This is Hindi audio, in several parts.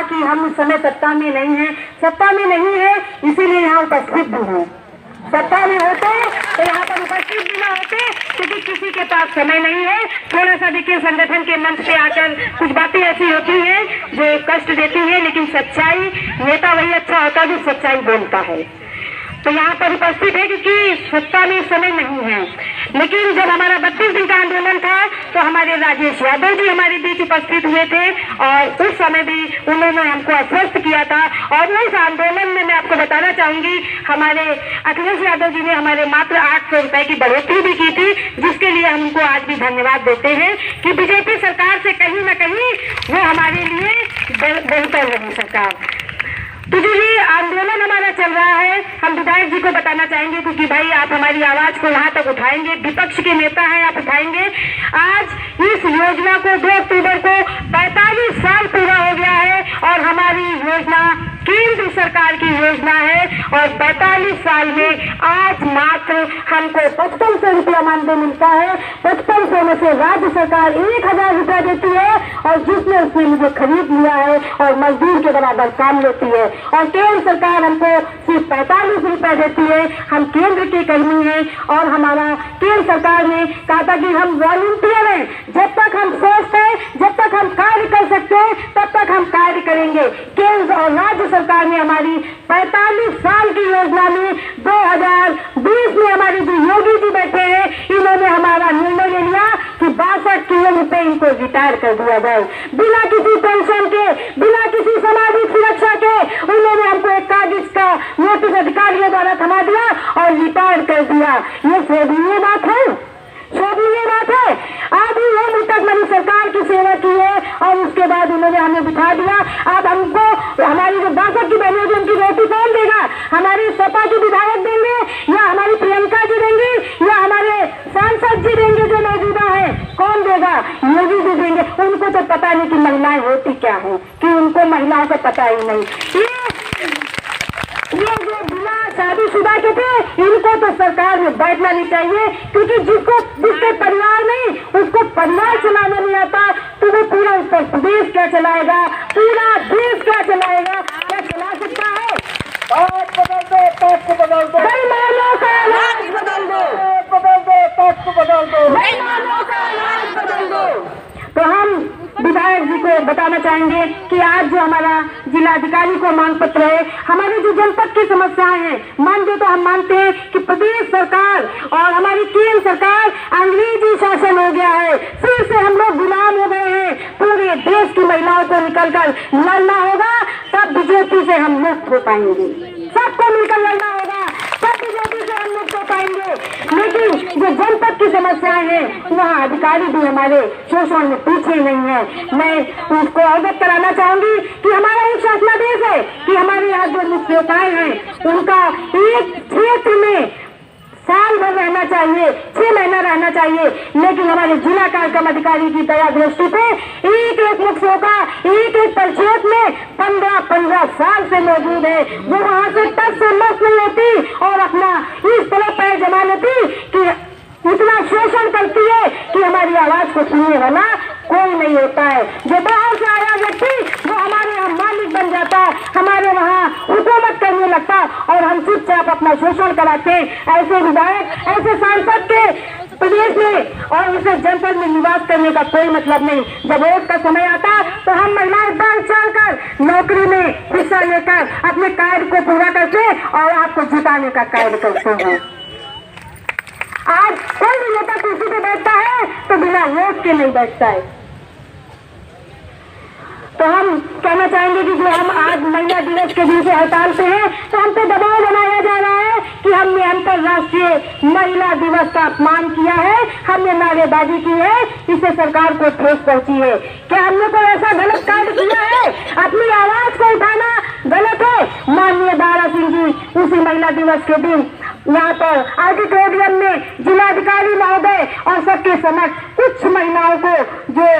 कि हम इस समय सत्ता में नहीं है, सत्ता में नहीं है इसीलिए यहाँ उपस्थित भी हैं। सत्ता में होते तो यहाँ पर उपस्थित भी न होते, क्योंकि किसी के पास समय नहीं है। थोड़ा सा देखिए संगठन के मंच पे आकर कुछ बातें ऐसी होती हैं जो कष्ट देती है, लेकिन सच्चाई, नेता वही अच्छा होता है जो सच्चाई बोलता है। तो यहाँ पर उपस्थित है क्योंकि सत्ता में समय नहीं है। लेकिन जब हमारा 32 दिन का आंदोलन था तो हमारे राजेश यादव जी हमारे बीच उपस्थित हुए थे और उस समय भी उन्होंने हमको आश्वस्त किया था। और उस आंदोलन में मैं आपको बताना चाहूंगी, हमारे अखिलेश यादव जी ने हमारे मात्र 800 रुपए की बढ़ोतरी भी की थी, जिसके लिए हमको आज भी धन्यवाद देते हैं कि बीजेपी सरकार से कहीं न कहीं वो हमारे लिए बेहतर रही सरकार। तो जो ये आंदोलन हमारा चल रहा है, हम विधायक जी को बताना चाहेंगे क्योंकि भाई आप हमारी आवाज को यहाँ तक उठाएंगे, विपक्ष के नेता हैं, आप उठाएंगे। आज इस योजना को 2 अक्टूबर को 45 साल पूरा हो गया है और हमारी योजना केंद्र सरकार की योजना है और 45 साल में आज मात्र हमको 5500 रुपया मानदेय मिलता है। 5500 में से राज्य सरकार 1000 रुपया देती है और जिसने उसने मुझे खरीद लिया है और मजदूर के बराबर काम लेती है। और केंद्र सरकार हमको सिर्फ 45 रुपया देती है। हम केंद्र के कर्मी हैं और हमारा केंद्र सरकार ने कहा था कि हम वॉलंटियर हैं, जब तक हम स्वस्थ हैं, जब तक हम कार्य कर सकते हैं तब तक हम कार्य करेंगे। केंद्र और राज्य सरकार ने हमारी 45 साल की योजना में 2020 में हमारे जो योगी जी बैठे हैं, इन्होंने हमारा निर्णय ले लिया कि 62 किलो रुपए इनको रिटायर कर दिया जाए, बिना किसी पेंशन के, बिना किसी सामाजिक सुरक्षा के। उन्होंने हमको एक कागज का नोटिस अधिकारियों द्वारा थमा दिया और रिटायर कर दिया। ये शोभनीय बात है, शोभनीय बात है। आज हम तक मेरी सरकार की सेवा की है और उसके बाद उन्होंने हमें बिठा दिया। अब हमको हमारी जो 62 की बहनें जो उनकी रोटी कौन देगा? हमारी सपा की विधायक देंगे या हमारी प्रियंका जी देंगी या हमारे सांसद जी देंगे जो मौजूदा है? कौन देगा? योगी जी देंगे। उनको तो पता नहीं कि महिलाएं होती क्या है, कि उनको महिलाओं को पता ही नहीं। ये जो बिना शादीशुदा के थे, इनको तो सरकार में बैठना नहीं चाहिए, क्योंकि जिसके परिवार नहीं, उसको परिवार चलाना नहीं आता तो वो पूरा उत्तर प्रदेश क्या चलाएगा, पूरा देश क्या चलाएगा? क्या चला सकता है? बदल दो, टैक्स को बदल दो, बेईमानों का इलाज बदल दो, बदल दो, टैक्स को बदल दो, बेईमानों का इलाज बदल दो। तो हम विधायक जी को बताना चाहेंगे कि आज जो हमारा जिलाधिकारी को मांग पत्र है, हमारी जो जनपद की समस्याएं हैं, मानते तो हम मानते हैं कि प्रदेश सरकार और हमारी केंद्र सरकार अंग्रेजी शासन हो गया है, फिर से हम लोग गुलाम हो गए हैं। पूरे देश की महिलाओं को निकलकर लड़ना होगा, तब बीजेपी से हम मुक्त हो पाएंगे। सबको मिलकर लड़ना होगा, तब बीजेपी से हम मुक्त हो पाएंगे। लेकिन जो जनपद की समस्याएं हैं, वहाँ अधिकारी भी हमारे शोषण में पीछे नहीं है। मैं उसको अवगत कराना चाहूंगी कि हमारा एक शासनादेश है कि हमारे यहाँ जो मुख्योपाध्याय हैं, उनका एक क्षेत्र में साल भर रहना चाहिए, 6 महीना रहना चाहिए। लेकिन हमारे जिला कार्यक्रम अधिकारी की दया दृष्टि पे एक मुख्य का एक परिक्षेत्र में 15 साल से मौजूद है। वो वहाँ से टच से मत नहीं होती और अपना इस तरह पैर जमा लेती कि इतना शोषण करती है कि हमारी आवाज को सुनने वाला कोई नहीं होता है। जो बाहर से आया व्यक्ति वो हमारे यहाँ मालिक बन जाता, हमारे वहाँ हुकूमत करने लगता और हम चुपचाप अपना शोषण कराते। ऐसे विधायक, ऐसे सांसद के प्रदेश में और इसे जनपद में निवास करने का कोई मतलब नहीं। जब वोट का समय आता तो हम महिलाएं बढ़ चढ़कर नौकरी में हिस्सा लेकर अपने कार्य को पूरा करते और आपको जिताने का कार्य करते हैं। आज कोई भी नेता कुर्सी पे बैठता है तो बिना वोट के नहीं बैठता है। तो हम कहना चाहेंगे कि जो हम आज महिला दिवस के दिन से हड़ताल पे हैं, तो हम पे दबाव बनाया जा रहा है कि हमने अंतर्राष्ट्रीय महिला दिवस का अपमान किया है, हमने नारेबाजी की है, इससे सरकार को ठेस पहुंची है। क्या हमने कोई ऐसा गलत कार्य किया है? अपनी आवाज को उठाना गलत है। माननीय दारा सिंह जी उसी महिला दिवस के दिन यहाँ पर ऑडिटोरियम में जिलाधिकारी महोदय और सबके समक्ष कुछ महिलाओं को जो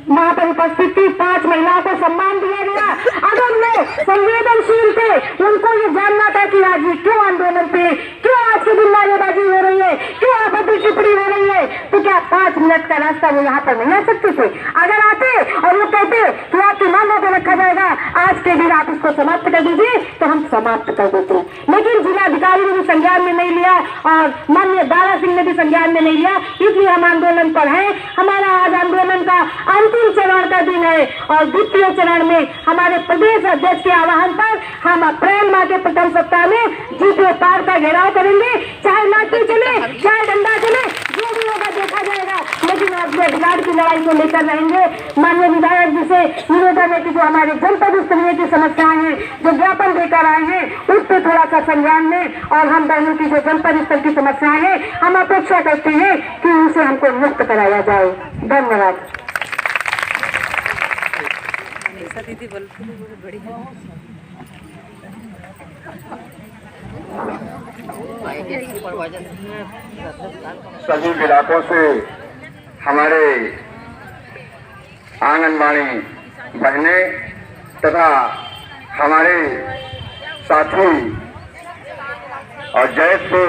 वहाँ पर उपस्थित थी 5 महिलाओं को सम्मान दिया गया। अगर वो संवेदनशील थे, उनको ये जानना था कि आज ये क्यों आंदोलन पे क्यों आज के दिन नारेबाजी हो रही है, क्यों आपत्ति टिप्पणी हो रही है? तो क्या 5 मिनट का रास्ता वो यहाँ पर नहीं आ सकते थे? अगर आते और वो कहते कि आपकी मांगों को रखा जाएगा, आज के दिन आप इसको समाप्त कर दीजिए, तो हम समाप्त कर देते। लेकिन जिलाधिकारी ने भी संज्ञान में नहीं लिया और माननीय दारा सिंह ने भी संज्ञान में नहीं लिया, इसलिए हम आंदोलन पर हैं। हमारा आज आंदोलन का अंतिम चरण का दिन है और द्वितीय चरण में हमारे प्रदेश अध्यक्ष के आह्वान पर हम अप्रैल माह के प्रथम सप्ताह में जीपीओ पार का घेराव करेंगे। चाहे लाठी चले, चाहे डंडा चले, जो भी होगा देखा जाएगा, लेकिन अपने अधिकार की लड़ाई को लेकर रहेंगे। माननीय विधायक जी से निवेदन है कि जो हमारे जनपद स्तरीय की समस्याएं हैं, जो ज्ञापन देकर आए हैं, उस पर थोड़ा सा संज्ञान लें और हम बहनों की जो जनपद स्तर की समस्याएं हैं, हम अपेक्षा करते हैं कि उनसे हमको मुक्त कराया जाए। धन्यवाद। सभी इलाकों से हमारे आंगनबाड़ी बहनें तथा हमारे साथी और जयपुर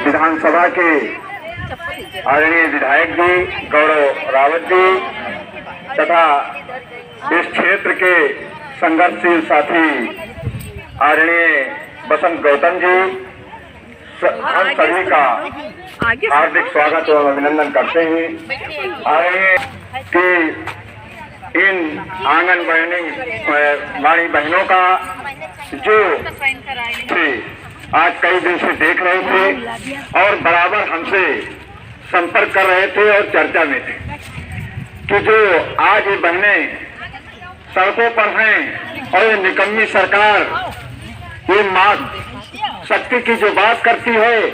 विधानसभा के आदरणीय विधायक जी गौरव रावत जी तथा इस क्षेत्र के संघर्षशील साथी आदरणीय बसंत गौतम जी, हम सभी का हार्दिक स्वागत एवं अभिनंदन करते हैं। आदरणीय कि इन आंगनबाड़ी बहनों का जो थे आज कई दिन से देख रहे थे और बराबर हमसे संपर्क कर रहे थे और चर्चा में थे कि जो आज ये बहनें सड़कों पर हैं और ये निकम्मी सरकार ये माँ शक्ति की जो बात करती है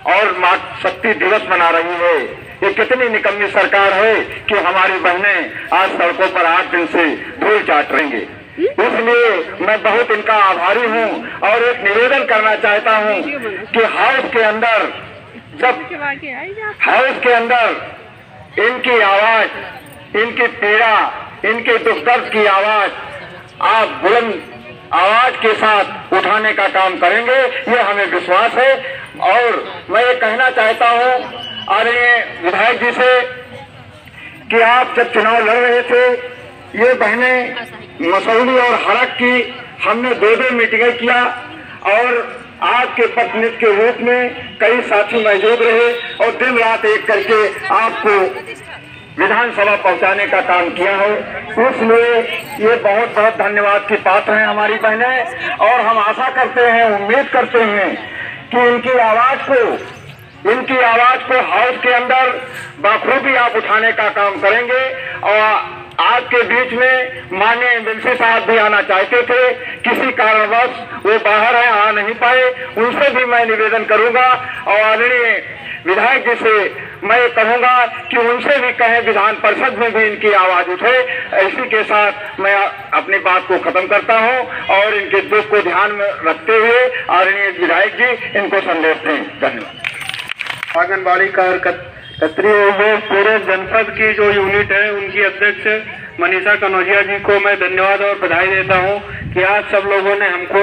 और माँ शक्ति दिवस मना रही है, ये कितनी निकम्मी सरकार है कि हमारी बहनें आज सड़कों पर 8 दिन से धूल चाट रहेंगे। इसलिए मैं बहुत इनका आभारी हूँ और एक निवेदन करना चाहता हूँ कि हाउस के अंदर इनकी आवाज, इनकी पीड़ा, इनके दुख दर्द की आवाज आप बुलंद आवाज के साथ उठाने का काम करेंगे, ये हमें विश्वास है। और मैं ये कहना चाहता हूँ आदरणीय विधायक जी से कि आप जब चुनाव लड़ रहे थे, ये बहनें मसौली और हड़क की हमने 2 मीटिंगें किया और आपके प्रतिनिधि के रूप में कई साथी मौजूद रहे और दिन रात एक करके आपको विधानसभा पहुंचाने का काम किया है। इसलिए ये बहुत बहुत धन्यवाद की पात्र हैं हमारी बहनें और हम आशा करते हैं, उम्मीद करते हैं कि इनकी आवाज को हाउस के अंदर बखूबी आप उठाने का काम करेंगे। और आपके बीच में माननीय एमएलसी साहब भी आना चाहते थे, किसी कारणवश वो बाहर हैं, आ नहीं पाए, उनसे भी मैं निवेदन करूंगा और आदरणीय विधायक जी से मैं कहूंगा कि उनसे भी कहें विधान परिषद में भी इनकी आवाज उठे। इसी के साथ मैं अपनी बात को खत्म करता हूं और इनके दुख को ध्यान में रखते हुए आदरणीय विधायक जी इनको संदेश दें। धन्यवाद। आंगनबाड़ी कार्यकर्त्री पूरे जनपद की जो यूनिट है उनकी अध्यक्ष मनीषा कनौजिया जी को मैं धन्यवाद और बधाई देता हूं कि आज सब लोगों ने हमको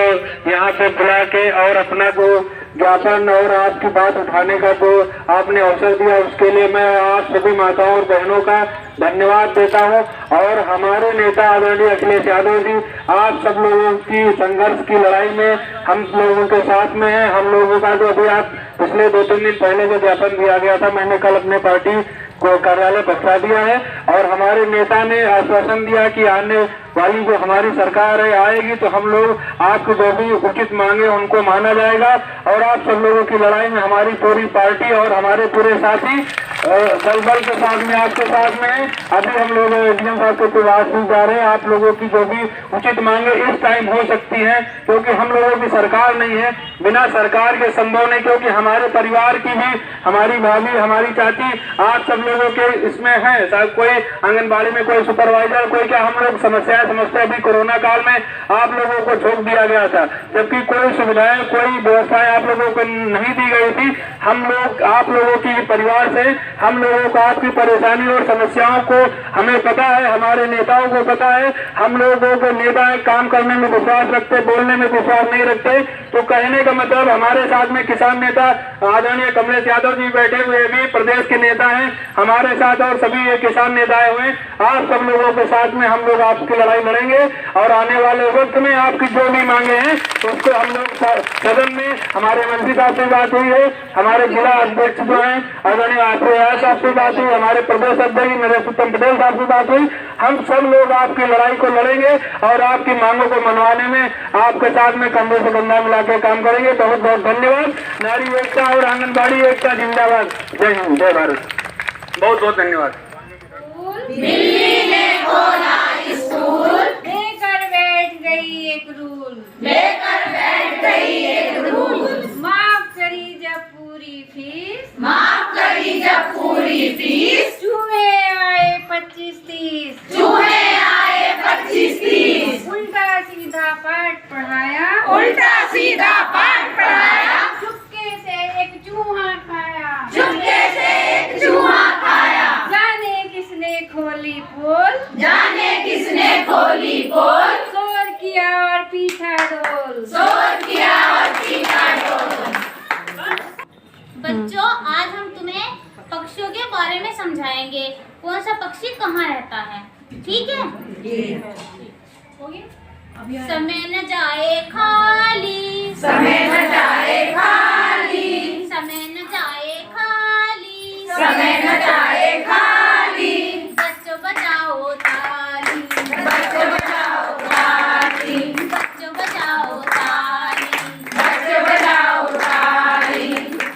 यहाँ पे बुला के और अपना जो ज्ञापन और आपकी बात उठाने का जो आपने अवसर दिया, उसके लिए मैं आप सभी माताओं और बहनों का धन्यवाद देता हूं। और हमारे नेता आदरणीय अखिलेश यादव जी, आप सब लोगों की संघर्ष की लड़ाई में हम लोगों के साथ में हैं। हम लोगों का जो अभी आप पिछले 2-3 दिन पहले जो ज्ञापन दिया गया था, मैंने कल अपने पार्टी को कार्यालय पहुंचा दिया है और हमारे नेता ने आश्वासन दिया कि आने वाली जो हमारी सरकार है आएगी तो हम लोग आपको जो भी उचित मांगे उनको माना जाएगा। और आप सब लोगों की लड़ाई में हमारी पूरी पार्टी और हमारे पूरे साथी बल के साथ में आपके साथ में है। अभी हम लोग एडीएम साहब के प्रवास में जा रहे हैं। आप लोगों की जो भी उचित मांगे इस टाइम हो सकती है, क्योंकि हम लोगों की सरकार नहीं है, बिना सरकार के संभव नहीं, क्योंकि हमारे परिवार की भी, हमारी भाभी, हमारी चाची, आप सब लोगों के इसमें है। शायद कोई आंगनबाड़ी में कोई सुपरवाइजर, कोई क्या, हम लोग समस्याएं समझते। अभी कोरोना काल में आप लोगों को झोंक दिया गया था, जबकि कोई सुविधाएं, कोई व्यवस्थाएं आप लोगों को नहीं दी गई थी। हम लोग आप लोगों की परिवार से हम लोगों को आपकी परेशानी और समस्याओं को हमें पता है, हमारे नेताओं को पता है। हम लोगों को नेता काम करने में विश्वास रखते, बोलने में विश्वास नहीं रखते। तो कहने का मतलब हमारे साथ में किसान नेता आदरणीय कमलेश यादव जी बैठे हुए भी प्रदेश के नेता हैं हमारे साथ, और सभी ये किसान नेता आए हुए। आप सब लोगों के साथ में हम लोग आपकी लड़ाई लड़ेंगे और आने वाले वक्त में आपकी जो भी मांगे हैं उसको हम लोग सदन में हमारे मंत्री साहब से बात हुई है, हमारे जिला अध्यक्ष जो है आदरणीय आत्मयार साहब से बात हुई, हमारे प्रदेश अध्यक्ष नरेश उत्तम पटेल साहब से बात हुई। हम सब लोग आपकी लड़ाई को लड़ेंगे और आपकी मांगों को मनवाने में आपके साथ में कंधे से कंधा मिला के काम करेंगे। बहुत बहुत धन्यवाद। नारी एकता और आंगनबाड़ी एकता जिंदाबाद। जय हिंद, जय भारत। बहुत बहुत धन्यवाद। दिल्ली ने खोला स्कूल, लेकर बैठ गई एक रूल, लेकर बैठ गई एक रूल, माफ करी जब पूरी फीस, माफ करी जब पूरी फीस, चूहे आए 25-30, चूहे आए 25-30, उल्टा सीधा पाठ पढ़ाया, उल्टा सीधा पाठ पढ़ाया, चुपके से एक चूहा खाया, चुपके से एक चूहा खाया, जाने किसने खोली पोल, जाने किसने खोली पोल, शोर किया और पीछा ढोल। शोर किया और पीछा ढोल। बच्चों, आज हम तुम्हें पक्षियों के बारे में समझाएंगे, कौन सा पक्षी कहाँ रहता है। ठीक है? हो गया? समय न जाए खाली, समय न जाए खाली, समय न जाए खाली, समय न जाए खाली, बच्चों बजाओ ताली, बच्चों बचाओ ताली, बच्चों बजाओ ताली। बच्चों बचाओ ताली।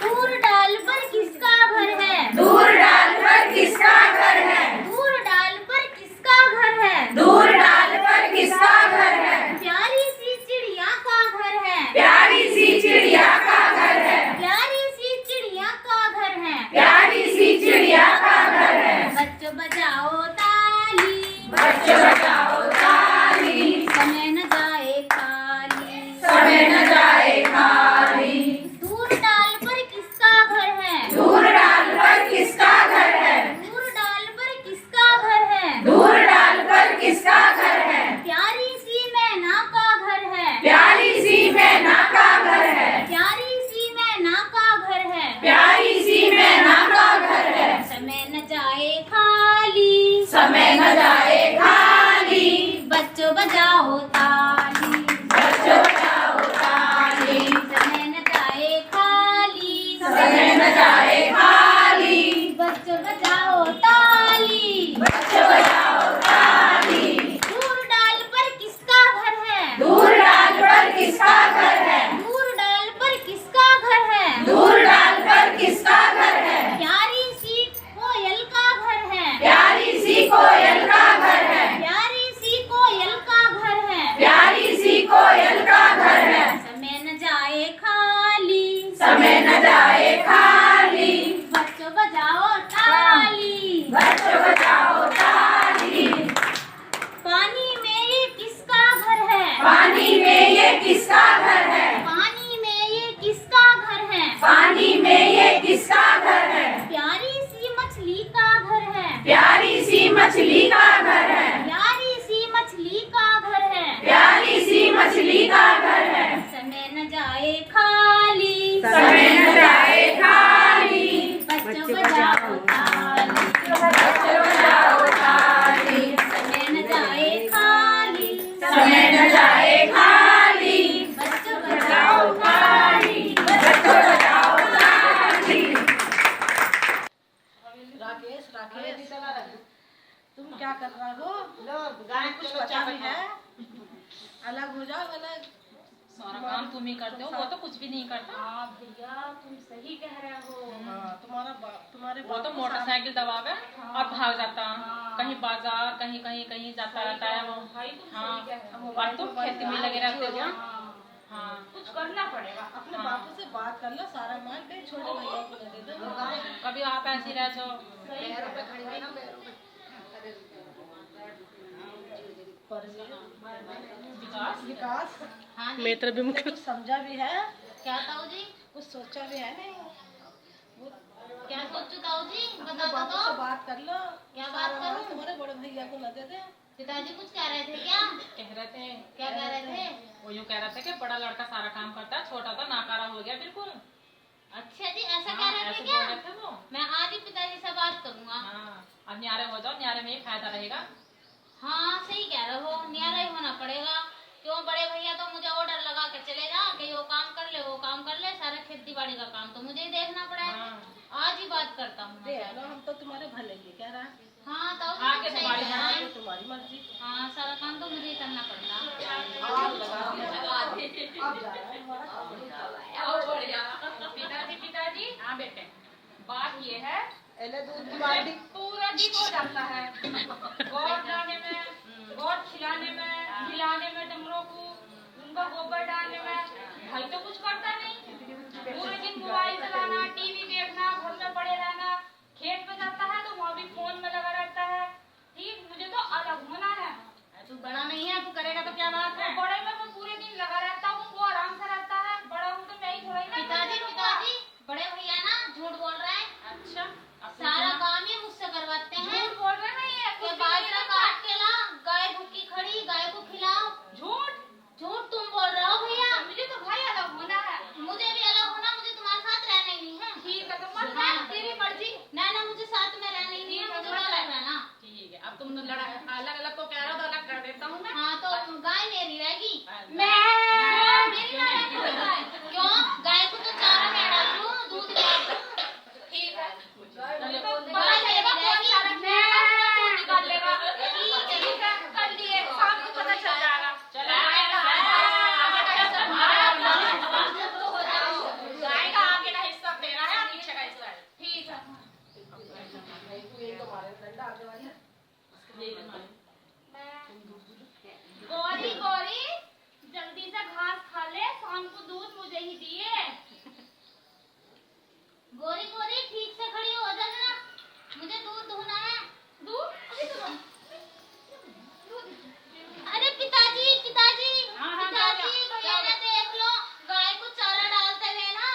दूर डाल पर किसका घर है, दूर डाल पर किसका घर है, दूर डाल पर किसका घर है, दूर डाल पर किसका घर है, प्यारी सी चिड़िया का घर है, प्यारी सी चिड़िया का घर है, प्यारी सी चिड़िया का घर है, प्यारी सी चिड़िया का घर है। बच्चों बजाओ ताली, बच्चों बचाओ ताली, समय न जाए खाली, समय न जाए खाली, दूर डाल पर किसका घर है, दूर डाल पर किसका घर है, दूर डाल पर किसका घर है, दूर डाल पर किसका घर है, प्यारी सी मैना का घर है, प्यारी सी मैना का घर है, प्यारी सी मैना का घर है, प्यारी सी मैना का घर है। समय न जाए खाली, समय न जाए खाली, बच्चों बजाओ ताली, बच्चों बचाओ ताली, समय न जाए खाली, समय न जाए खाली, बच्चों बजाओ ताली। बच्चों बचाओ ताली। दूर डाल पर किसका घर है, दूर डाल पर किसका घर है, दूर डाल पर किसका घर है, दूर डाल पर किसका घर है, प्यारी सी कोयल का घर है, प्यारी सी कोयल का घर है, प्यारी सी कोयल का घर है, प्यारी सी कोयल का घर है। समय न जाए खाली, समय न जाए खाली, बच्चों बजाओ ताली। बच्चों बचाओ ताली। पानी में ये किसका घर है, पानी में ये किसका घर है, पानी में ये किसका घर है, पानी में ये किसका घर है, प्यारी सी मछली का घर है, प्यारी सी मछली का घर है, प्यारी सी मछली का घर है, प्यारी सी मछली का घर है। समय न जाए खाली, समय न जाए खाली, बच्चों बजाओ ताली, बच्चों बचाओ ताली, समय न जाए खाली, समय न जाए खाली, बच्चों बजाओ ताली, बच्चों बचाओ ताली। राकेश, तुम क्या कर रहा हो? कुछ पता नहीं है? अलग हो जाओ, अलग। सारा काम तुम ही करते हो, वो तो कुछ भी नहीं करता। हाँ भैया, तुम सही कह रहे हो। तुम्हारे वो तो मोटरसाइकिल दबावे और भाग जाता, कहीं बाजार कहीं कहीं कहीं जाता रहता है वो। हाँ, और तुम खेती में लगे रहते हो। हाँ, कुछ करना पड़ेगा। अपने बापू से बात कर लो, सारा मान पे छोटे भैया को दे दो। कभी आप ऐसी रह जाओ। विकास, हाँ जी, मित्र भी मुझे कुछ समझा भी है, क्या ताऊ जी, कुछ सोचा भी है नहीं। क्या सोचो ताऊ जी, अपने बता बापू दो। से बात कर लो। क्या सारा बात मान करूं? तुम्हारे बड़े भैया को न दे दे। पिताजी कुछ कह रहे थे क्या? कह रहे थे, क्या कह रहे थे? वो यूँ कह रहा थे कि बड़ा लड़का सारा काम करता है, छोटा तो नाकारा हो गया बिल्कुल। अच्छा जी, ऐसा कह हाँ, रहे थे ऐसे क्या? बोल रहे थे वो। मैं आज ही पिताजी से बात करूंगा। हाँ, अब न्यारे हो जाओ, न्यारे में ही फायदा रहेगा। हाँ सही कह रहे हो, न्यारा ही होना पड़ेगा। क्यों बड़े भैया तो मुझे ऑर्डर लगा के चले जा कि वो काम कर ले, वो काम कर ले, सारा खेती बाड़ी का काम तो मुझे ही देखना पड़ेगा। हाँ। आज ही बात करता हूँ। देख लो, हम तो तुम्हारे भले के कह रहा है। हाँ तो आगे सही तुम्हारी कह रहा है। तो तुम्हारी मर्जी। हाँ सारा काम तो मुझे ही करना पड़ता। पिताजी पिताजी, हाँ बेटे, बात ये है, एले दूध की बाल्टी पूरा दिन हो जाता है गोद डालने में, गोद खिलाने में, खिलाने में डमरों को, उनका गोबर डालने में। भाई तो कुछ करता नहीं, पूरे दिन मोबाइल चलाना, टीवी देखना, घर में पड़े रहना। खेत पे जाता है तो वहाँ भी फोन में लगा रहता है। ठीक, मुझे तो अलग होना है। तू बड़ा नहीं है, तू करेगा तो क्या बात है। बड़े में मैं पूरे दिन लगा रहता हूँ, वो आराम से रहता है। बड़ा हूँ तो मैं ही थोड़ा ही ना। पिताजी पिताजी, बड़े भैया ना झूठ बोल रहे हैं। अच्छा, सारा काम ही मुझसे करवाते हैं। झूठ बोल रहे हैं ये, कि बाजरा काट के ला, गाय भूखी खड़ी, गाय को खिलाओ। झूठ झूठ तुम बोल रहे हो भैया। मुझे तो भाई अलग होना है। मुझे भी अलग होना, मुझे तुम्हारे साथ रहना ही नहीं है। ठीक है, तो मत हाँ। है, तेरी मर्जी। ना ना, मुझे साथ में रहना ही नहीं है, मुझे तो अलग रहना। ठीक है, अब तुम लड़ा अलग अलग को कह रहे हो तो अलग कर देता हूँ मैं। हाँ तो गाय मेरी रहेगी। मैं मेरी ना रहेगी गाय। क्यों? गाय को तो चारा मैं डाल दूँ, दूध निकाल। ठीक है, तो गाय लेगा, कौन चारा दूध निकाल लेगा। ठीक है, कर लिए, शाम को पता चल जाएगा। गाय का आगे का हिस्सा तेरा है और पीछे का हिस्सा है। ठीक है, गौरी गौरी, जल्दी से घास खा ले, शाम को दूध मुझे ही दिए। गौरी गौरी, ठीक से खड़ी हो जा जरा, मुझे दूध दूहना है। दूध? अरे पिताजी पिताजी, पिताजी भैया ने देख लो, गाय को चारा डालते हुए ना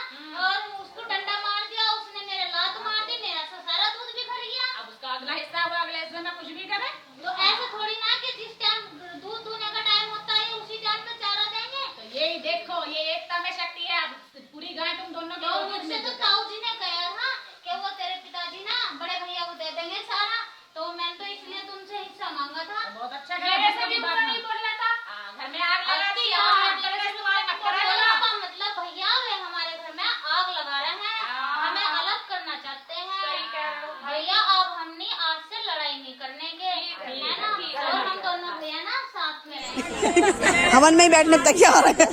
और उसको डंडा मार दिया, उसने मेरे लात मार दी, मेरा सारा दूध बिखर गया। अब उसका अगला हिस्सा हुआ, अगले हिस्से में कुछ भी करे तो ऐसे थोड़ी ना कि जिस टाइम दूध दूहने का टाइम होता है उसी टाइम पे चारा देंगे। तो यही देखो, ये एकता में शक्ति है। अब पूरी गाय तुम दोनों तो मुझसे तो ताऊ जी ने कहा था कि वो तेरे पिताजी ना बड़े भैया को दे देंगे सारा, तो मैंने तो इसलिए तुमसे हिस्सा मांगा था। बहुत अच्छा मेरे से भी ऊपर नहीं बोलना था। घर में आग लगा दी, का मतलब भैया वे हमारे घर में आग लगा रहे हैं, हमें अलग करना चाहते हैं। सही कह रहे हो। भैया अब हमने आज से लड़ाई नहीं करने के, है ना, और हम दोनों भैया ना साथ में रहेंगे। हवन में ही बैठने तक क्या आ रहा है।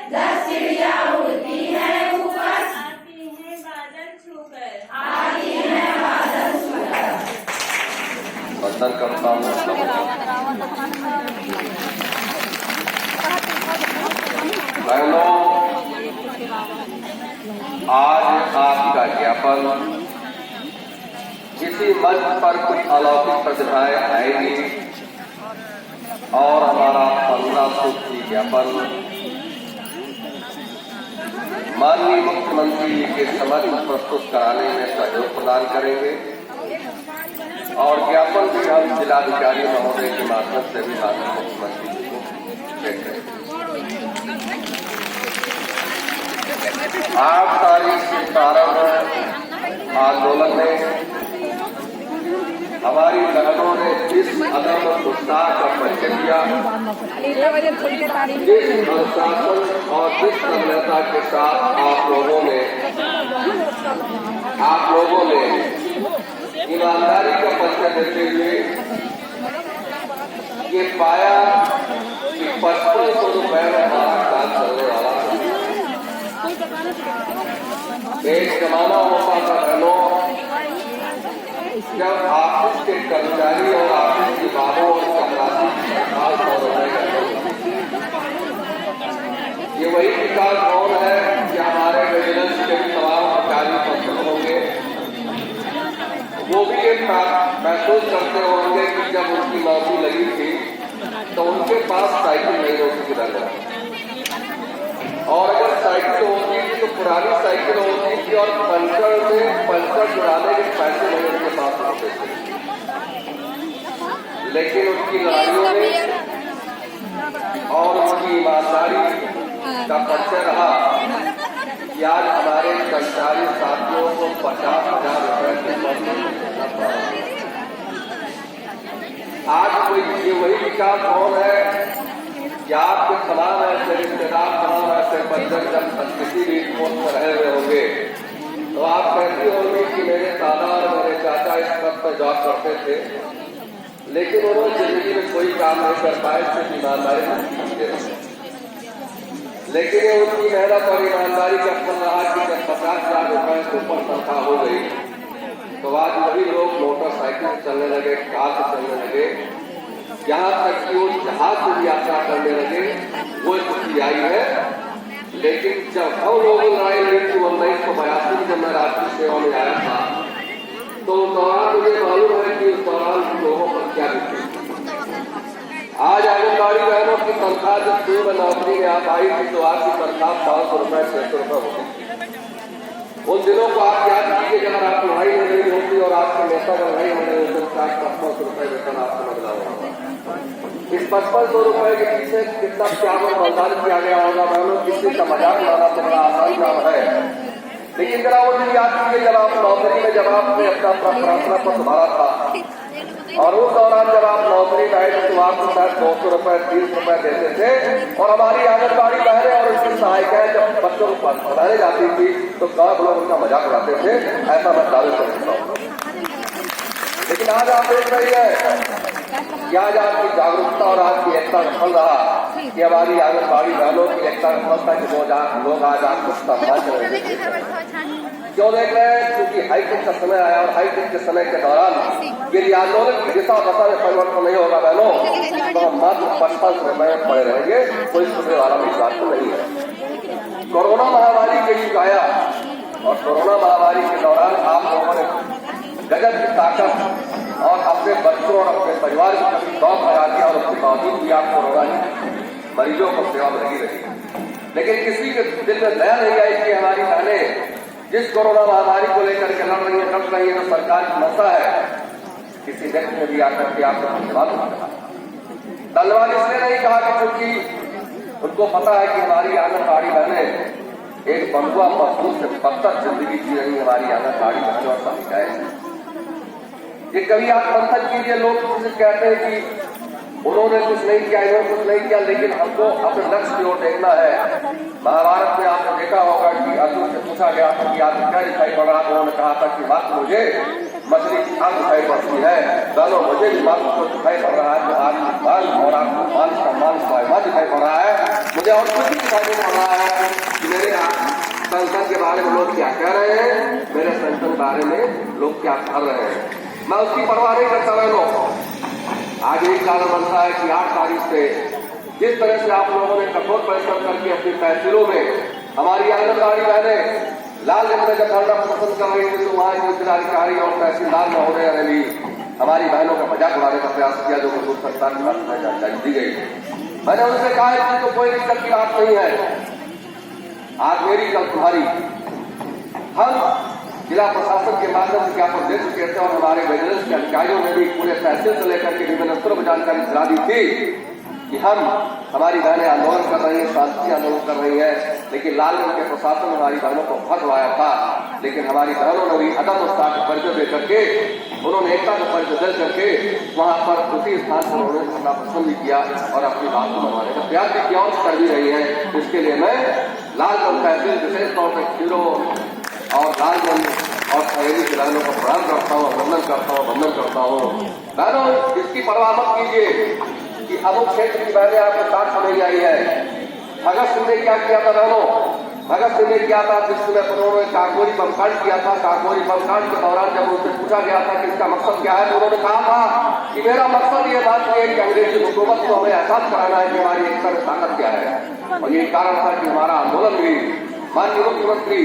10 चिड़िया उड़ती है ऊपर, आती है बादल छूकर, आती है बादल छूकर। वंदन करता हूँ। बहनों, आज आपका ज्ञापन किसी मंच पर कुछ अलौकिक प्रतिभाएं आएंगी और हमारा 1500 ज्ञापन माननीय मुख्यमंत्री जी के समक्ष प्रस्तुत कराने में सहयोग प्रदान करेंगे और ज्ञापन भी हम जिलाधिकारी महोदय के माध्यम से भी माननीय मुख्यमंत्री जी को भेजेंगे। आज तारीख से प्रारंभ आंदोलन में हमारी बहनों ने जिस अदम उत्साह का परिचय दिया, जिस अनुशासन और जिस तन्मयता के साथ आप लोगों ने ईमानदारी का परिचय देते हुए ये पाया कि 5500 रुपए में हमारा काम चलने वाला था। एक जमाना होता था बहनों, जब ऑफिस के कर्मचारी और ऑफिस की बाबों और चपरासी ये वही विकास कौन है कि हमारे विजिलेंस के भी तमाम अधिकारी पसंद होंगे। वो भी ये महसूस करते होंगे कि जब उनकी नौकरी लगी थी तो उनके पास साइकिल नहीं होती थी लगा, और अगर साइकिल होती थी तो पुरानी साइकिल होती थी और पंचर जुड़ाने के पैसे नहीं उनके पास होते थे। लेकिन उनकी लड़ाइयों में और उनकी ईमानदारी का परिचय रहा कि आज हमारे कर्मचारी साथियों को 50,000 रुपए के मजदूरी। आज कोई ये वही विकास कौन है कि आपके तमाम ऐसे रिश्तेदार, तमाम ऐसे बच्चन जब किसी भी पोस्ट में रहे हुए होंगे तो आप कहती होंगे कि मेरे दादा और मेरे चाचा इस पद पर जॉब करते थे, लेकिन उन्होंने जिंदगी में कोई काम नहीं कर पाए, सिर्फ ईमानदारी से। लेकिन ये उनकी मेहनत और ईमानदारी का फल रहा कि जब 50,000 रुपए से ऊपर तनख्वाह हो गई तो आज वही लोग मोटरसाइकिल से चलने लगे, कार से चलने लगे, यहाँ तक कि वो जहाज से भी यात्रा करने लगे। वो स्थिति आई है। लेकिन जब हम लोगों लड़ाई लड़ी थी 1982 में, जब मैं राष्ट्रीय सेवा में आया था, तो उस दौरान मुझे मालूम है कि उस दौरान लोगों पर क्या बीती। आज आंगनबाड़ी बहनों की तनख्वाह जब शुरू में नौकरी में आप आई थी तो आपकी तनख्वाह 500 रुपए 600 रुपए होती थी। उन दिनों को आप याद कीजिए जब आप लड़ाई हो रही होती और आपके नेता का लड़ाई हो रही होती तो 5500 रुपए वेतन आपको मिला होगा। इस 5500 रुपए के पीछे कितना त्याग और बलिदान किया गया होगा बहनों, किसी का मजाक उड़ाना तो बड़ा आसान काम है। लेकिन जरा वो दिन याद कीजिए जब आप नौकरी में, जब आपने अपना प्रार्थना पत्र भरा था और उस दौरान जब आप नौकरी में आए तो आपको शायद 200 रुपए 30 रुपए देते थे। और हमारी आंगनबाड़ी बहनें और उसकी सहायिकाएं जब बच्चों को पढ़ाने जाती थी तो गाँव लोग उनका मजाक उड़ाते थे, ऐसा मैं दावे कर सकता हूँ। लेकिन आज आप देख रही है कि आज आपकी जागरूकता और आपकी एकता का फल रहा कि हमारी आंगनबाड़ी बहनों की एकता का फल था कि लोग आज आपको सम्मान कर रहे थे। क्यों देख रहे हैं? क्योंकि हाईटेक का समय आया और हाईटेक के समय के दौरान यदि आंदोलन की दिशा दशा में परिवर्तन नहीं होगा बहनों तो हम मात्र 55 रुपए में पड़े रहेंगे। कोई सुनने वाला भी बात तो नहीं है। कोरोना महामारी के युग आया और कोरोना महामारी के दौरान आप लोगों ने गजब की ताकत और अपने बच्चों और अपने परिवार की दौड़ लगा दिया और उसके बावजूद भी आप कोरोना मरीजों को सेवा में लगी रही। लेकिन किसी के दिल में दया नहीं आई कि हमारी बहनें जिस कोरोना महामारी को लेकर के लड़ रही है तो सरकार की मंशा है। किसी व्यक्ति ने भी आकर के आपको धन्यवाद कहा। धन्यवाद इसलिए नहीं कहा कि क्योंकि उनको पता है कि हमारी आंगनबाड़ी बहनें एक बंधुआ मजदूर से बदतर जिंदगी जी रही हमारी आंगनबाड़ी बहनें और समुदाय। ये कभी आप मंथन कीजिए, लोग कहते हैं कि उन्होंने कुछ नहीं किया, इन्होंने कुछ नहीं किया, लेकिन हमको अपने लक्ष्य की ओर देखना है। महाभारत में आपने देखा होगा कि अर्जुन से पूछा गया था कि आपको क्या दिखाई पड़ रहा है, उन्होंने कहा था कि मात्र मुझे मछली की आंख दिखाई पड़ती है। दोनों मुझे भी मात्र को दिखाई पड़ रहा है कि आपकी बाल और आपको मान का मान दिखाई पड़ रहा है, मुझे और कुछ नहीं पड़ रहा है कि मेरे संसद के बारे में लोग क्या कह रहे हैं, मेरे संसद के बारे में लोग क्या कर रहे हैं, मैं उसकी परवाह नहीं करता। बहनों, आज एक कारण बनता है कि 8 तारीख से जिस तरह से आप लोगों ने कठोर परिश्रम करके अपनी तहसीलों में हमारी आंगनबाड़ी बहनें लाल झंडे का धरना प्रदर्शन कर रही थी, तो वहां के जिलाधिकारी और तहसीलदार महोदय ने भी हमारी बहनों का मजाक उड़ाने का प्रयास किया, जो कि सरकार की बात जानकारी दी गई। मैंने उनसे कहा कि तो कोई दिक्कत की बात नहीं है, आज मेरी कल तुम्हारी। हम जिला प्रशासन के माध्यम से ज्ञापन दे चुके थे और हमारे विजिलेंस के अधिकारियों ने भी पूरे तहसील से लेकर के विभिन्न स्तरों पर जानकारी दिला दी थी कि हमारी बहनें आंदोलन कर रही हैं, शांति आंदोलन कर रही हैं, लेकिन लालगंज के प्रशासन ने हमारी बहनों को फर्ज लाया था। लेकिन हमारी बहनों ने भी अदम उत्साह का परिचय दे करके, उन्होंने एकता का परिचय दे करके वहां पर उसी स्थान पर उन्होंने धरना प्रदर्शन भी किया और अपनी बात को मनवाने का प्रयास भी किया और कर भी रही है। इसके लिए मैं लालगंज तहसील विशेष तौर पर खीरो और लालगंज और खैरी के बहनों को प्रणाम करता हूँ, वंदन करता हूँ। बहनों, इसकी परवाह मत कीजिए कि अमुक क्षेत्र की बहनें आपके साथ नहीं आई है। भगत सिंह ने क्या किया था बहनों? भगत सिंह ने किया था जिसमें उन्होंने काकोरी बमकांड किया था। काकोरी बमकांड के दौरान जब उनसे पूछा गया था कि इसका मकसद क्या है, तो उन्होंने कहा था कि मेरा मकसद ये बात है कि अंग्रेजी हुकूमत को हमें एहसास कराना है कि हमारी एकता में ताकत क्या है। और यही कारण था कि हमारा आंदोलन भी माननीय मुख्यमंत्री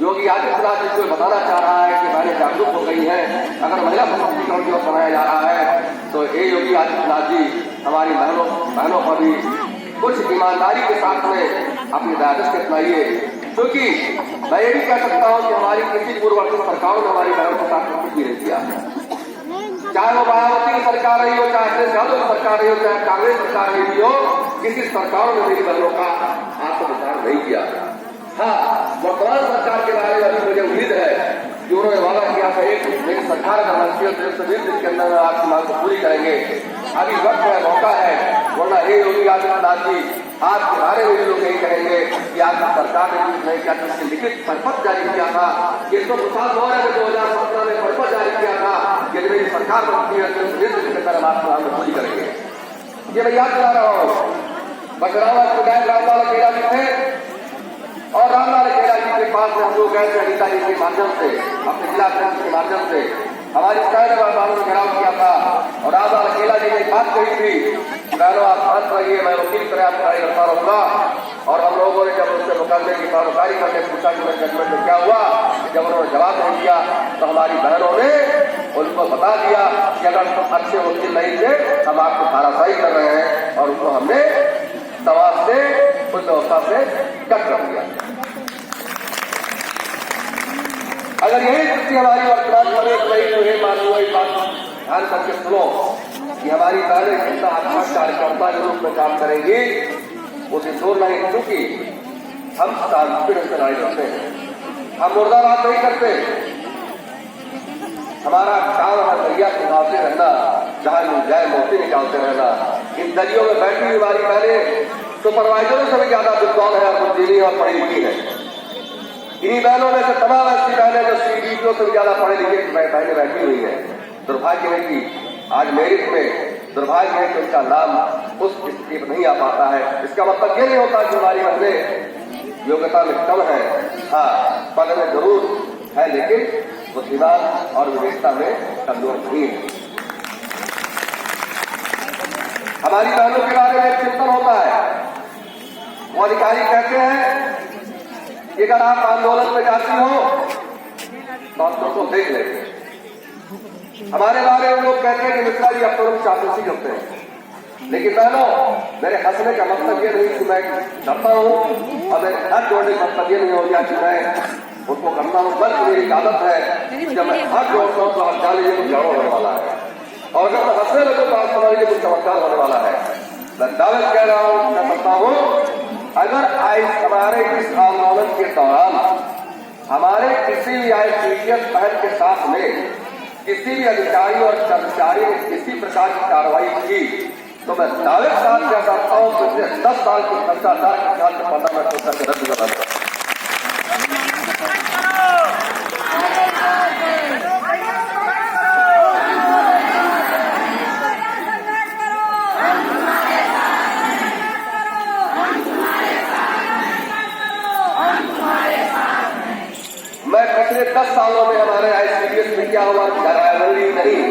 योगी आदित्यनाथ जी को बताना चाह रहा है कि महिला जागरूक हो गई है। अगर महिला सशक्तिकरण दिवस मनाया जा रहा है तो ये योगी आदित्यनाथ जी हमारी बहनों पर भी कुछ ईमानदारी के साथ में अपनी दायित्व अपनाइए, क्योंकि मैं ये भी कह सकता हूँ कि हमारी किसी पूर्ववर्ती सरकारों ने हमारी बहनों के साथ कुछ भी नहीं किया, चाहे वो मायावती की सरकार रही हो, चाहे अखिलेश यादव की सरकार रही हो, चाहे कांग्रेस सरकार रही हो, किसी सरकारों ने मेरी बहनों का आत्मविचार नहीं किया। हाँ, वर्तमान सरकार के बारे में अभी मुझे उम्मीद है कि उन्होंने वादा किया था एक सरकार का मंत्री 120 दिन के अंदर आपकी मांग को पूरी करेंगे। अभी वक्त है, मौका है, वरना ये योगी आदित्यनाथ जी आपके बारे में भी लोग यही कहेंगे कि आपकी सरकार ने कुछ नहीं किया। जिसके लिखित परिपत्र जारी किया था, केशव प्रसाद मौर्य ने 2017 में परिपत्र जारी किया था कि मेरी सरकार बनती है 120 दिन के अंदर आपकी मांग को पूरी करेंगे। ये मैं याद दिला रहा हूँ। बचरावा विधायक रामलाल खेड़ा जी थे और रामलाल खेड़ा जी के पास में हम लोग गए थे अनिता जी के माध्यम से, अपने जिला अध्यक्ष के माध्यम से हमारी शिकायत वालों ने घेराव किया था और रामलाल खेड़ा जी ने बात कही थी, बहनों आप शांत रहिए, मैं वकील तरह आपकी लड़ाई लड़ता रहूंगा। और हम लोगों ने जब उससे मुकदमे की पहलुकारी करके पूछा कि मेरे जजमेंट में क्या हुआ, जब उन्होंने जवाब नहीं दिया तो हमारी बहनों ने उनको बता दिया कि अगर तुम अच्छे वकील नहीं थे हम आपको धाराशाही कर रहे हैं, और उनको हमने समाज से उस व्यवस्था से कट कर दिया। अगर यही स्थिति हमारी वर्तमान में तो ये मालूम है, बात ध्यान करके सुनो कि हमारी बहनें कितना अच्छा कार्यकर्ता के रूप में काम करेंगी, उसे दूर नहीं, क्योंकि हम शांति से लड़ाई लड़ते हैं, हम मुर्दाबाद नहीं करते। हमारा काम है दरिया निकालते रहना, जहां मिल जाए मोती निकालते रहना। इन दरियों में बैठी हुई हमारी बहनें सुपरवाइजरों से भी ज्यादा विद्वान है और बुद्धिजीवी और पढ़ी लिखी है। इन्हीं बहनों में से तमाम ऐसी बहनें जो सीडीपीओ से भी ज्यादा पढ़े लिखे बहनें बैठी हुई है। दुर्भाग्य है कि आज मेरिट में दुर्भाग्य है कि उनका नाम उस स्थिति पर नहीं आ पाता है। इसका मतलब ये नहीं होता कि हमारी बहनें योग्यता में कम है, हाँ पद में जरूर है, लेकिन बुद्धिमान और विवेकता में कमजोर नहीं है। हमारी बहनों के बारे में चिंतन होता है। वो अधिकारी कहते हैं कि अगर आप आंदोलन में जाती हो तो आप तो देख लेंगे। हमारे बारे में लोग कहते हैं कि मिश्रा जी अब तो लोग चापलूसी करते हैं, लेकिन बहनों मेरे हंसने का मतलब ये नहीं कि मैं डरता हूँ और मेरे हाथ जोड़ने का मतलब ये नहीं हो गया कि मैं उसको करता हूँ, बल्कि मेरी आदत है जब मैं हाथ जोड़ता हूँ तो आप जान लीजिए कुछ जड़ों होने वाला है, और अगर मैं हंसने लगूँ तो आप समझ लीजिए कुछ चमत्कार होने वाला है। मैं दावे कह रहा हूँ, मैं करता हूँ, अगर हमारे इस आंदोलन के दौरान हमारे किसी भी ICDS बहन के साथ में किसी भी अधिकारी और कर्मचारी ने किसी प्रकार की कार्रवाई की तो मैं दावे के साथ कह सकता हूँ पिछले 10 साल की भ्रष्टाचार के साथ 15 मिनट तक रद्द कर दूंगा। 10 सालों में हमारे ICDS में क्या हुआ नहीं,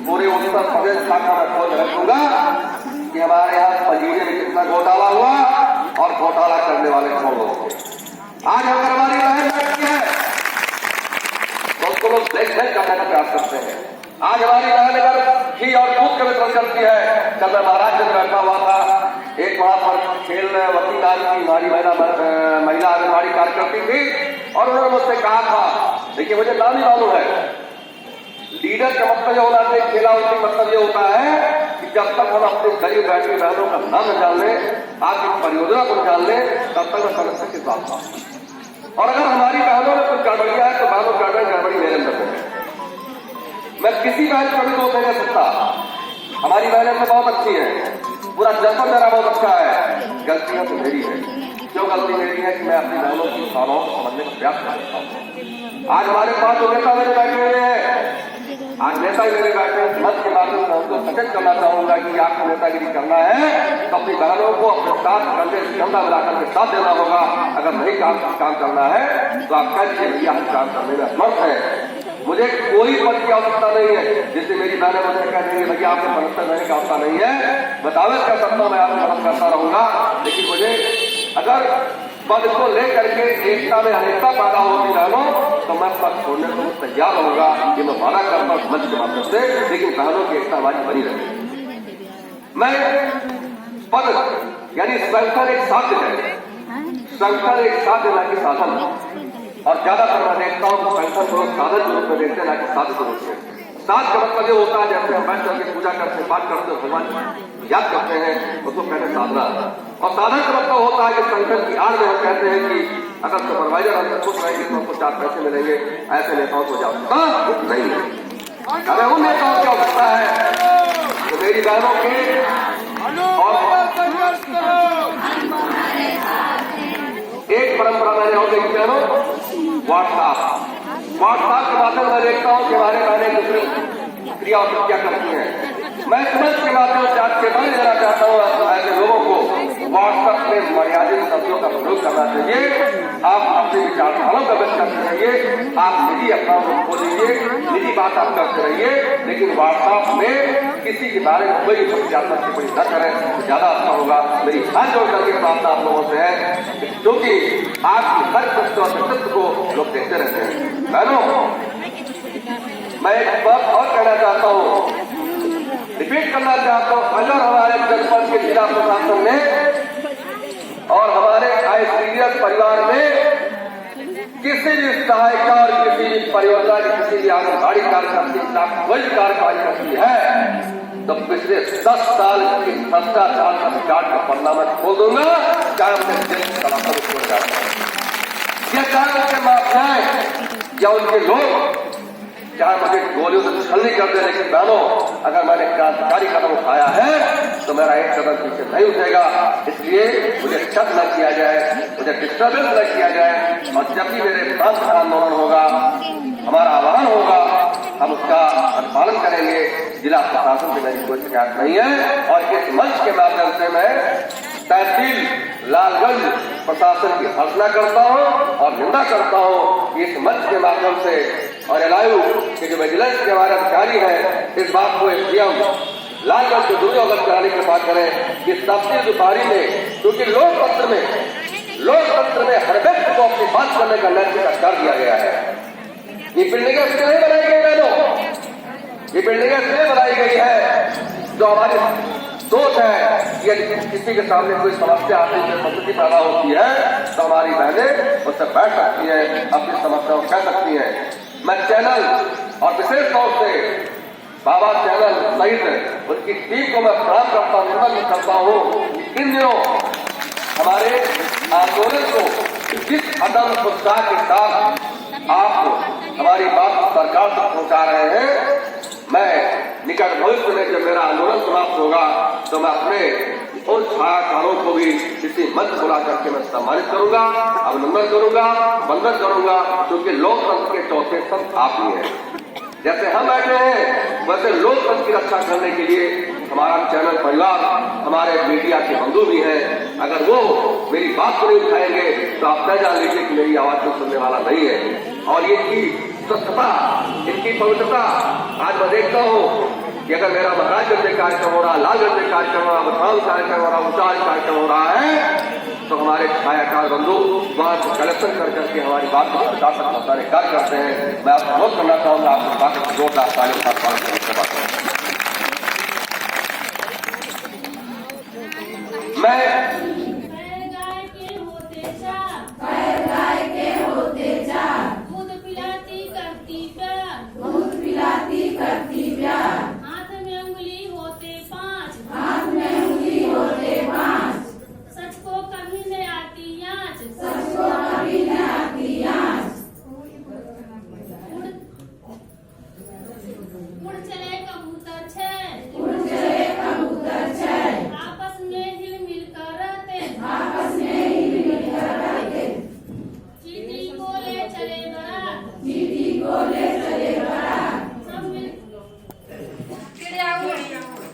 पूरे उत्तर प्रदेश शाखा में खोज रखूंगा कि हमारे यहाँ पजीरे में कितना घोटाला हुआ और घोटाला करने वाले कौन लोग थे। आज अगर हमारी बहन बैठती है तो उसको लोग देख करने का प्रयास करते हैं। आज हमारी बहन अगर घी और दूध का वितरण करती है, कल मैं महाराष्ट्र में बैठा हुआ था, एक वहां पर खेल वती नाम की हमारी महिला आंगनबाड़ी कार्यकर्ती थी और उन्होंने मुझसे कहा था, देखिए मुझे नाम ही मालूम है, लीडर का मतलब ये होना चाहिए, खेला उनका मतलब ये होता है कि जब तक हम अपने गरीब बैठे बहनों का नाम न जान लें, आपकी परियोजना को जान लें, तब तक मैं समझ सकती बात था। और अगर हमारी बहनों में कुछ गड़बड़ियां है तो बहनों गड़बड़ी मेरे अंदर है। मैं किसी बहन को भी दोष नहीं दे सकता, हमारी बहनें तो बहुत अच्छी है, पूरा जनपद मेरा बहुत अच्छा है, गलतियां तो मेरी है। क्यों गलती मेरी है कि मैं अपनी बहनों की भावनाओं को समझने का प्रयास करता हूँ। आज हमारे पास जो नेता मेरे बैठे हुए हैं, आज नेता ही मेरे बैठे मंच के माध्यम से उनको सचेत करना चाहूंगा कि आपको नेतागिरी करना है तो अपनी बहनों को अपने साथ कंधे से कंधा मिलाकर के साथ देना होगा। अगर नहीं काम करना है तो आप कैसे भैया हम काम करने में समर्थ है। मुझे कोई पद की आवश्यकता नहीं है, जिससे मेरी बहनें मुझसे कह देंगे भैया आपको मदद करने की आवश्यकता नहीं है, बतावे कर सकता हूं, मैं आपको मदद करता रहूंगा, लेकिन मुझे अगर पद को लेकर के एकता में अनेकता पैदा होती बहनों तो मैं पद छोड़ने को तैयार होगा, ये मैं वादा करता हूं मंच के माध्यम से, लेकिन बहनों की एकता हमारी बनी रहे। मैं पद यानी संगठन एक साध्य है, संगठन एक साध्य ना कि साधन, और ज्यादातर मैं देखता हूं कि संगठन को साधन के रूप में देखते हैं ना कि साध्य के रूप में। साध का मतलब ये होता है जैसे हम बैठ करके पूजा करते पाठ करते भगवान याद करते हैं, उसको कहते हैं साधना। और साधन का मतलब होता है कि संगठन की आड़ में हम कहते हैं कि अगर सुपरवाइजर हमसे खुश रहेंगे तो हमको 4 पैसे मिलेंगे, ऐसे नेताओं को जाता नहीं है। अगर उन नेताओं की आवश्यकता है तो मेरी बहनों के एक परंपरा मैंने और देखी बहनों, व्हाट्सएप के माध्यम से देखता हूँ कि हमारे बहने दूसरे क्रिया और क्या करती हैं। मैं समझ के माध्यम से आज चेतावनी देना चाहता हूँ ऐसे लोगों को, व्हाट्सएप में मर्यादित शब्दों का प्रयोग करना चाहिए। आप अपने विचारधाराओं का व्यक्त करते रहिए, आप निजी अकाउंट को दीजिए, निजी बात आप करते रहिए, लेकिन व्हाट्सएप में किसी के बारे में कोई ज्यादा टिप्पणी न करें तो ज्यादा अच्छा होगा। मेरी हाथ जोड़ करके प्रार्थना आप लोगों से है, क्योंकि आपकी हर कृत्य और कृत्य को लोग देखते रहते हैं। बहनों, मैं एक बात और कहना चाहता हूँ, रिपीट करना चाहता हूँ, अगर हमारे जनपद के जिला प्रशासन ने और हमारे ICDS परिवार में किसी भी सहायता और किसी भी परियोजना की किसी भी आंगनबाड़ी कार्यकर्ती का कोई कार्यवाही करती है तो पिछले 10 साल की भ्रष्टाचार का रिकॉर्ड का पन्ना मैं खोल दूंगा, चाहे उनके देश सलामत छोड़ जाता है, या चाहे उनके माफियाएं या उनके लोग चाहे मुझे गोलियों से छलनी कर दे, लेकिन बहनों अगर मैंने क्रांतिकारी कदम उठाया है तो मेरा एक कदम पीछे नहीं उठेगा। इसलिए मुझे शक न किया जाए, मुझे डिस्टर्बेंस न किया जाए, और जब भी मेरे प्रांत का आंदोलन होगा, हमारा आह्वान होगा, हम उसका अनुपालन करेंगे। जिला प्रशासन से मेरी कोई शिकायत नहीं है, और इस मंच के माध्यम से मैं तहसील लालगंज प्रशासन की भर्त्सना करता हूँ और निंदा करता हूँ। इस मंच के माध्यम से और एलआईयू के जो विजिलेंस के हमारे अधिकारी हैं, इस बात को एसडीएम लालगंज को दूरी अवगत कराने की बात करें कि तफसील दुपारी में, क्योंकि लोकतंत्र में हर व्यक्ति को अपनी बात करने का नैतिक अधिकार दिया गया है। ये बिल्डिंगें इसलिए नहीं बनाई गई बहनों, ये बिल्डिंगें इसलिए बनाई गई है जो हमारी सोच है कि यदि किसी के सामने कोई समस्या आती है, संस्कृति पैदा होती है तो हमारी बहनें उससे बैठ सकती है, अपनी समस्याओं कह सकती है। मैं चैनल और विशेष तौर से बाबा चैनल सहित उनकी टीम को मैं प्रणाम करता हूँ, निमंत्रण करता हूँ। इन दिनों हमारे आंदोलन को जिस अदम उत्साह के साथ आप हमारी बात सरकार तक पहुंचा रहे हैं, मैं निकट भविष्य में जब मेरा आंदोलन समाप्त होगा तो मैं अपने उन छायाकारों को भी किसी मंच बुला करके मैं सम्मानित करूंगा, अभिनंदन करूंगा, वंदन करूंगा, क्योंकि लोकतंत्र के चौथे स्तंभ आप ही हैं। जैसे हम बैठे हैं वैसे लोकतंत्र की रक्षा करने के लिए हमारा चैनल परिवार, हमारे मीडिया के बंधु भी हैं, अगर वो मेरी बात को नहीं उठाएंगे तो आप तय जान लीजिए कि मेरी आवाज को सुनने वाला नहीं है। और ये इनकी स्वस्थता, इनकी पवित्रता आज मैं देखता हूँ कि अगर मेरा महाराजगंज में कार्यक्रम हो रहा, लालगंज में कार्यक्रम हो रहा, बथान कार्यक्रम हो रहा, ऊंचाई कार्यक्रम हो रहा है, तो हमारे छायाकार बंधु वहां से कलेक्शन कर करके हमारी बात को प्रचार तक पहुंचाने कार्य करते हैं। मैं आपको अनुरोध करना चाहूंगा, आपकी बात को जोरदार तालियों के साथ स्वागत करूं। मैं गाय के होते चार, गाय के होते चार, दूध पिलाती करती प्यार, दूध पिलाती करती प्यार, हाथ में उंगली होते पांच, हाथ में उंगली होते पांच, सच को कभी नहीं आती आँच, सच को कभी न आती आँच, उड़ चले कबूतर छह, उड़ चले कबूतर छह, आपस में हिल मिल कर रहते, आपस में हिल मिल कर रहते, चींटी को ले चले बड़ा, चींटी को ले चले बड़ा, सब मिल चिड़िया उड़,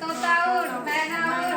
तोता उड़, मैना उड़,